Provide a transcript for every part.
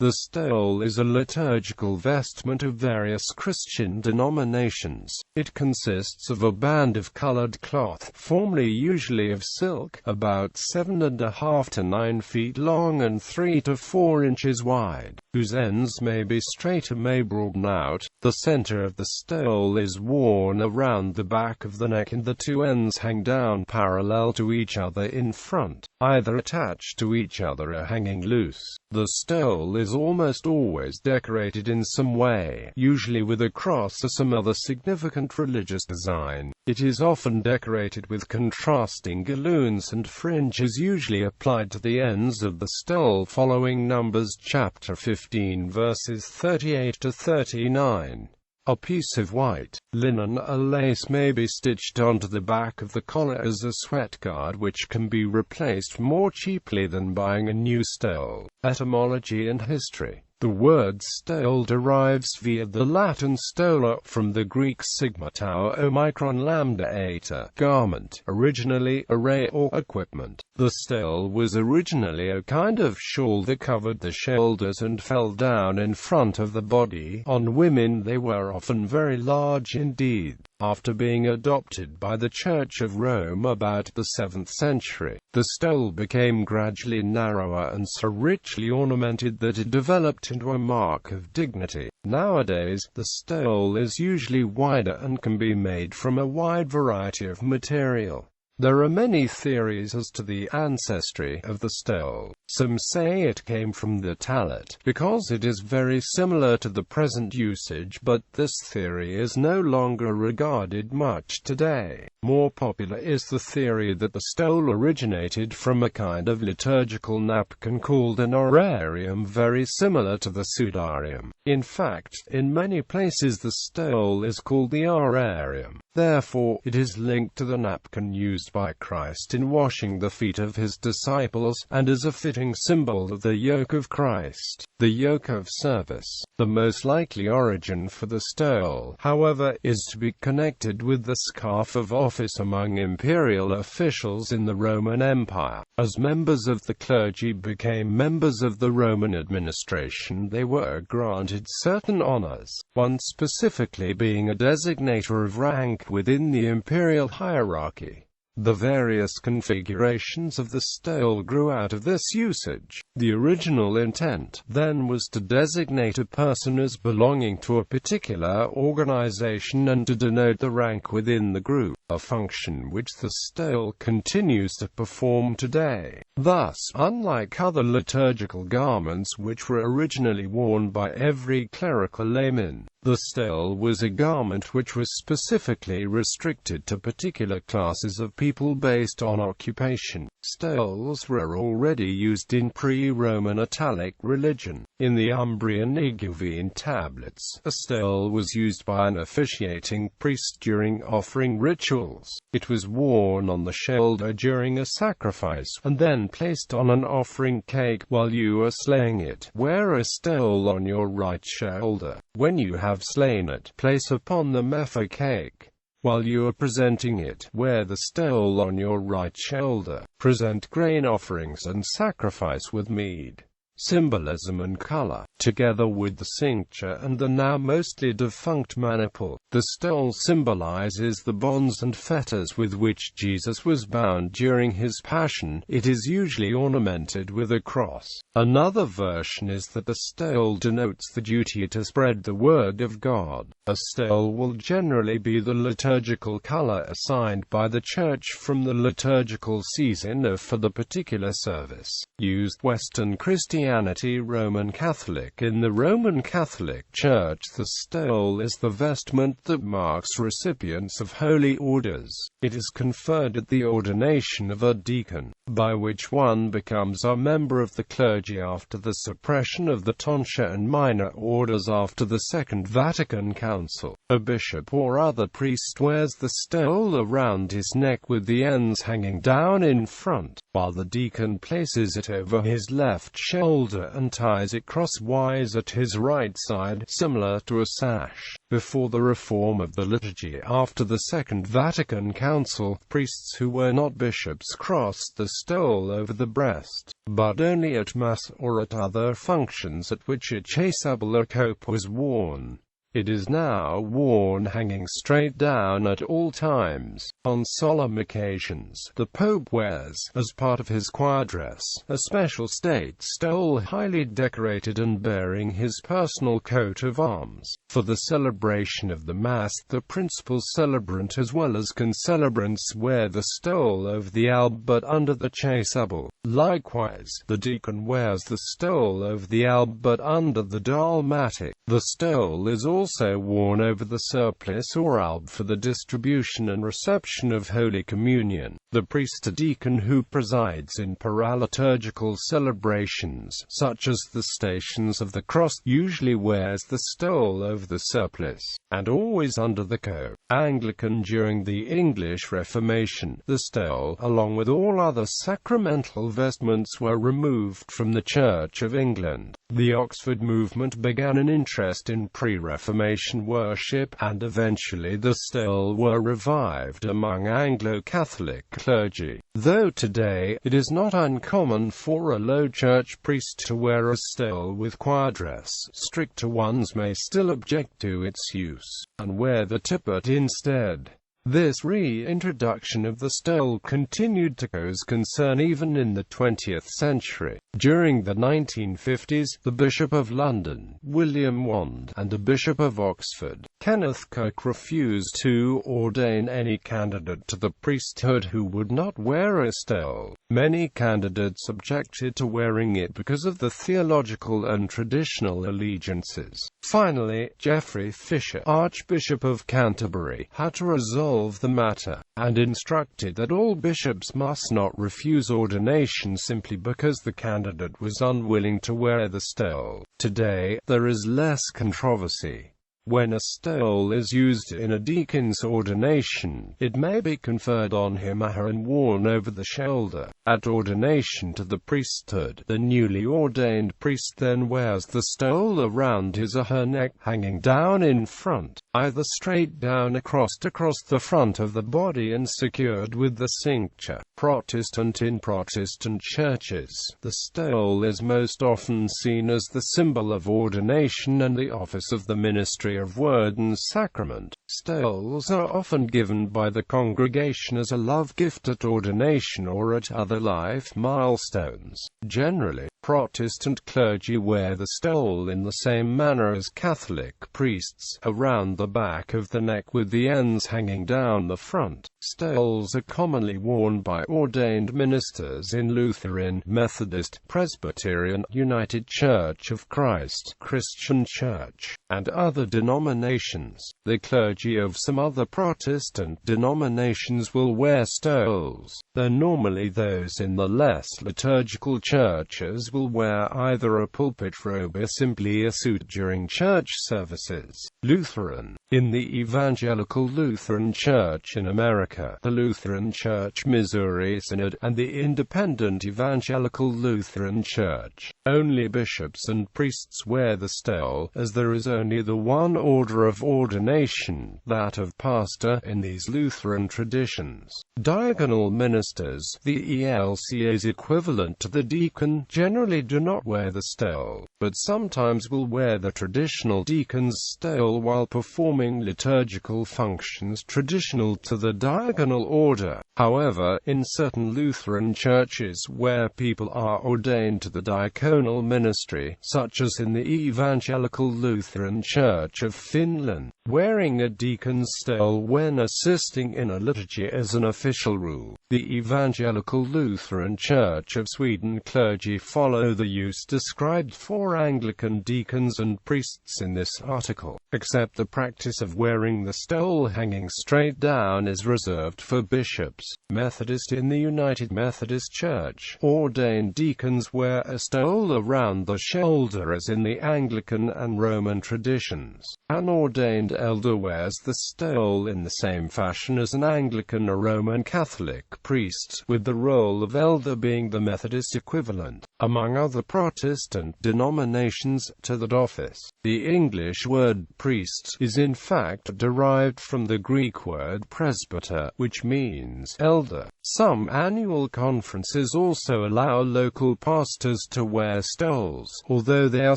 The stole is a liturgical vestment of various Christian denominations. It consists of a band of colored cloth, formerly usually of silk, about 7.5 to 9 feet long and 3 to 4 inches wide, whose ends may be straight or may broaden out. The center of the stole is worn around the back of the neck and the two ends hang down parallel to each other in front, either attached to each other or hanging loose. The stole is almost always decorated in some way, usually with a cross or some other significant religious design. It is often decorated with contrasting galloons and fringes usually applied to the ends of the stole following Numbers chapter 15 verses 38 to 39. A piece of white linen or lace may be stitched onto the back of the collar as a sweat guard, which can be replaced more cheaply than buying a new stole. Etymology and History. The word stole derives via the Latin stola, from the Greek sigma tau omicron lambda eta, garment, originally array or equipment. The stole was originally a kind of shawl that covered the shoulders and fell down in front of the body. On women they were often very large indeed. After being adopted by the Church of Rome about the 7th century, the stole became gradually narrower and so richly ornamented that it developed into a mark of dignity. Nowadays, the stole is usually wider and can be made from a wide variety of material. There are many theories as to the ancestry of the stole. Some say it came from the tallit, because it is very similar to the present usage, but this theory is no longer regarded much today. More popular is the theory that the stole originated from a kind of liturgical napkin called an orarium, very similar to the sudarium. In fact, in many places the stole is called the orarium. Therefore, it is linked to the napkin used by Christ in washing the feet of his disciples, and is a fitting symbol of the yoke of Christ, the yoke of service. The most likely origin for the stole, however, is to be connected with the scarf of office among imperial officials in the Roman Empire. As members of the clergy became members of the Roman administration, they were granted certain honors, one specifically being a designator of rank within the imperial hierarchy. The various configurations of the stole grew out of this usage. The original intent, then, was to designate a person as belonging to a particular organization and to denote the rank within the group, a function which the stole continues to perform today. Thus, unlike other liturgical garments which were originally worn by every clerical layman, the stole was a garment which was specifically restricted to particular classes of people based on occupation. Stoles were already used in pre-Roman Italic religion. In the Umbrian Iguvine tablets, a stole was used by an officiating priest during offering rituals. It was worn on the shoulder during a sacrifice, and then placed on an offering cake while you are slaying it. Wear a stole on your right shoulder. When you have slain it, place upon the mepha cake. While you are presenting it, wear the stole on your right shoulder. Present grain offerings and sacrifice with mead. Symbolism and color. Together with the cincture and the now mostly defunct maniple, the stole symbolizes the bonds and fetters with which Jesus was bound during his passion. It is usually ornamented with a cross. Another version is that the stole denotes the duty to spread the word of God. A stole will generally be the liturgical color assigned by the Church from the liturgical season for the particular service. Used Western Christianity, Roman Catholic. In the Roman Catholic Church, the stole is the vestment that marks recipients of holy orders. It is conferred at the ordination of a deacon, by which one becomes a member of the clergy after the suppression of the tonsure and minor orders after the Second Vatican Council. A bishop or other priest wears the stole around his neck with the ends hanging down in front, while the deacon places it over his left shoulder and ties it crosswise at his right side, similar to a sash. Before the reform of the liturgy after the Second Vatican Council, priests who were not bishops crossed the stole over the breast, but only at Mass or at other functions at which a chasuble or cope was worn. It is now worn hanging straight down at all times. On solemn occasions, the Pope wears, as part of his choir dress, a special state stole highly decorated and bearing his personal coat of arms. For the celebration of the Mass, the principal celebrant as well as concelebrants wear the stole over the alb but under the chasuble. Likewise, the deacon wears the stole over the alb but under the dalmatic. The stole is also worn over the surplice or alb for the distribution and reception of Holy Communion. The priest or deacon who presides in paraliturgical celebrations, such as the Stations of the Cross, usually wears the stole over the surplice, and always under the cope. Anglican during the English Reformation, the stole, along with all other sacramental vestments, were removed from the Church of England. The Oxford movement began an interest in pre-Reformation worship, and eventually the stole were revived among Anglo-Catholic clergy. Though today, it is not uncommon for a Low Church priest to wear a stole with choir dress, stricter ones may still object to its use, and wear the tippet instead. This reintroduction of the stole continued to cause concern even in the 20th century. During the 1950s, the Bishop of London, William Wand, and the Bishop of Oxford, Kenneth Coke, refused to ordain any candidate to the priesthood who would not wear a stole. Many candidates objected to wearing it because of the theological and traditional allegiances. Finally, Geoffrey Fisher, Archbishop of Canterbury, had to resolve the matter, and instructed that all bishops must not refuse ordination simply because the candidate was unwilling to wear the stole. Today, there is less controversy. When a stole is used in a deacon's ordination, it may be conferred on him or her and worn over the shoulder. At ordination to the priesthood, the newly ordained priest then wears the stole around his or her neck, hanging down in front, either straight down across the front of the body and secured with the cincture. Protestant. In Protestant churches, the stole is most often seen as the symbol of ordination and the office of the ministry of word and sacrament. Stoles are often given by the congregation as a love gift at ordination or at other life milestones. Generally, Protestant clergy wear the stole in the same manner as Catholic priests, around the back of the neck with the ends hanging down the front. Stoles are commonly worn by ordained ministers in Lutheran, Methodist, Presbyterian, United Church of Christ, Christian Church, and other denominations. The clergy of some other Protestant denominations will wear stoles, though normally those in the less liturgical churches will wear either a pulpit robe or simply a suit during church services. Lutheran. In the Evangelical Lutheran Church in America, the Lutheran Church Missouri Synod, and the Independent Evangelical Lutheran Church, only bishops and priests wear the stole, as there is only the one order of ordination, that of pastor, in these Lutheran traditions. Diaconal ministers, the ELCA's equivalent to the deacon, generally do not wear the stole, but sometimes will wear the traditional deacon's stole while performing liturgical functions traditional to the diaconal order. However, in certain Lutheran churches where people are ordained to the diaconal ministry, such as in the Evangelical Lutheran Church of Finland, wearing a deacon's stole when assisting in a liturgy is an official rule. The Evangelical Lutheran Church of Sweden clergy follow the use described for Anglican deacons and priests in this article, except the practice of wearing the stole hanging straight down is reserved for bishops. Methodist. In the United Methodist Church, ordained deacons wear a stole around the shoulder as in the Anglican and Roman traditions. An ordained elder wears the stole in the same fashion as an Anglican or Roman Catholic priest, with the role of elder being the Methodist equivalent, among other Protestant denominations, to that office. The English word priest is in fact derived from the Greek word presbyter, which means elder. Some annual conferences also allow local pastors to wear stoles, although they are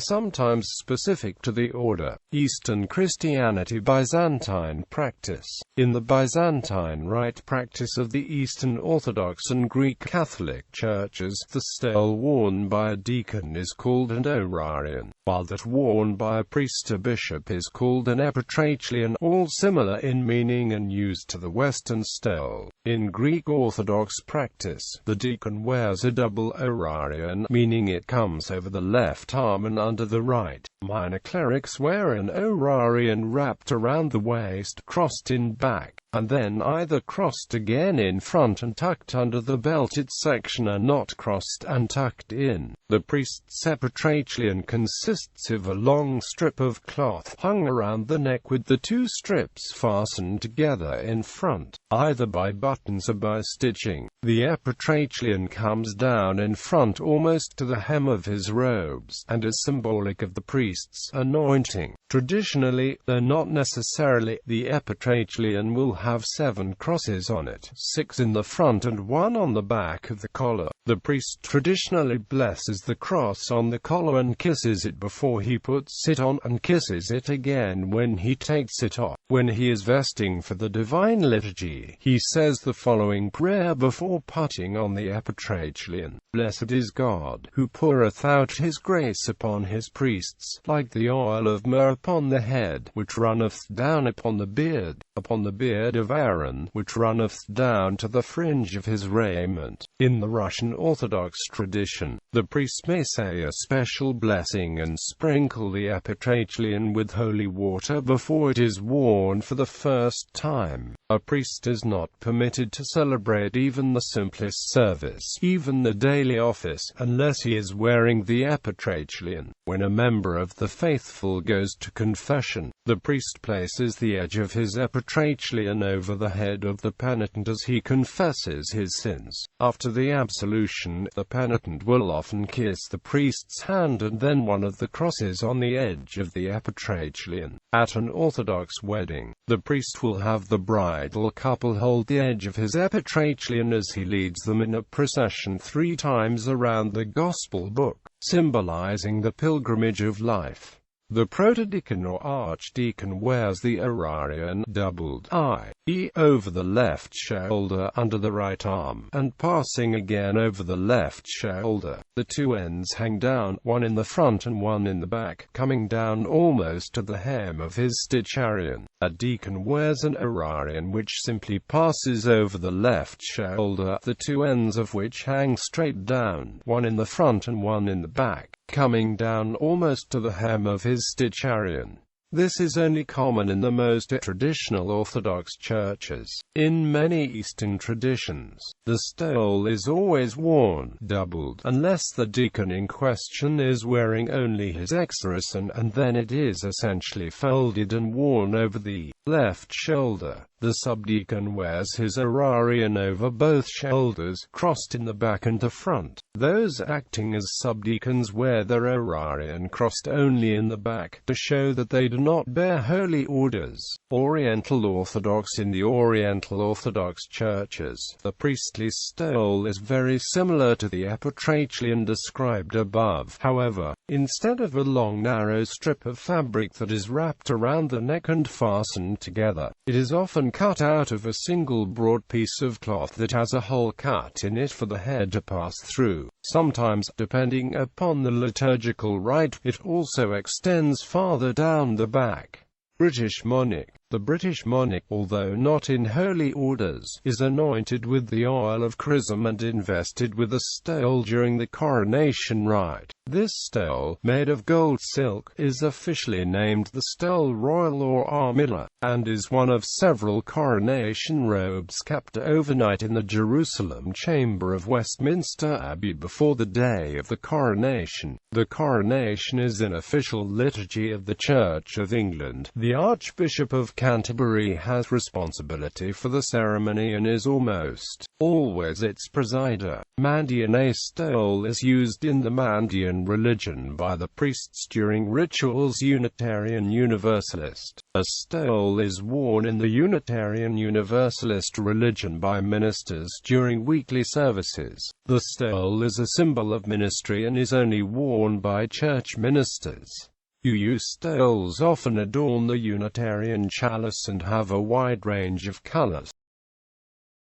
sometimes specific to the order. Eastern Christianity. Byzantine practice. In the Byzantine Rite practice of the Eastern Orthodox and Greek Catholic churches, the stole worn by a deacon is called an orarion, while that worn by a priest or bishop is called an epitrachlion, all similar in meaning and used to the Western stole. In Greek Orthodox practice, the deacon wears a double orarion, meaning it comes over the left arm and under the right. Minor clerics wear an orarion wrapped around the waist, crossed in back, and then either crossed again in front and tucked under the belted section or not crossed and tucked in. The priest's epitrachlion consists of a long strip of cloth hung around the neck with the two strips fastened together in front, either by buttons or by stitching. The epitrachlion comes down in front almost to the hem of his robes, and is symbolic of the priest's anointing. Traditionally, though not necessarily, the epitrachlion will have 7 crosses on it, 6 in the front and 1 on the back of the collar. The priest traditionally blesses the cross on the collar and kisses it before he puts it on, and kisses it again when he takes it off. When he is vesting for the Divine Liturgy, he says the following prayer before putting on the epitrachlion: Blessed is God, who poureth out his grace upon his priests, like the oil of myrrh upon the head, which runneth down upon the beard of Aaron, which runneth down to the fringe of his raiment. In the Russian Orthodox tradition, the priest may say a special blessing and sprinkle the epitrachlion with holy water before it is worn for the first time. A priest is not permitted to celebrate even the simplest service, even the daily office, unless he is wearing the epitrachlion. When a member of the faithful goes to confession, the priest places the edge of his epitrachlion over the head of the penitent as he confesses his sins. After the absolution, the penitent will often kiss the priest's hand and then one of the crosses on the edge of the epitrachlion. At an Orthodox wedding, the priest will have the bridal couple hold the edge of his epitrachlion as he leads them in a procession 3 times around the Gospel book, symbolizing the pilgrimage of life. The protodeacon or archdeacon wears the orarion, doubled I.E., over the left shoulder, under the right arm, and passing again over the left shoulder. The 2 ends hang down, one in the front and one in the back, coming down almost to the hem of his sticharion. A deacon wears an orarion which simply passes over the left shoulder, the 2 ends of which hang straight down, one in the front and one in the back, coming down almost to the hem of his sticharion. This is only common in the most traditional Orthodox churches. In many Eastern traditions, the stole is always worn doubled, unless the deacon in question is wearing only his exorasson, and then it is essentially folded and worn over the left shoulder. The subdeacon wears his orarion over both shoulders, crossed in the back and the front. Those acting as subdeacons wear their orarion crossed only in the back, to show that they do not bear holy orders. Oriental Orthodox. In the Oriental Orthodox churches, the priestly stole is very similar to the epitrachlion described above. However, instead of a long narrow strip of fabric that is wrapped around the neck and fastened together, it is often cut out of a single broad piece of cloth that has a hole cut in it for the head to pass through. Sometimes, depending upon the liturgical rite, it also extends farther down the back. British monarch. The British monarch, although not in holy orders, is anointed with the oil of chrism and invested with a stole during the coronation rite. This stole, made of gold silk, is officially named the stole royal or armilla, and is one of several coronation robes kept overnight in the Jerusalem chamber of Westminster Abbey before the day of the coronation. The coronation is an official liturgy of the Church of England. The Archbishop of Canterbury has responsibility for the ceremony and is almost always its presider. Mandaean. A stole is used in the Mandaean religion by the priests during rituals. Unitarian Universalist. A stole is worn in the Unitarian Universalist religion by ministers during weekly services. The stole is a symbol of ministry and is only worn by church ministers. UU stoles often adorn the Unitarian chalice and have a wide range of colors.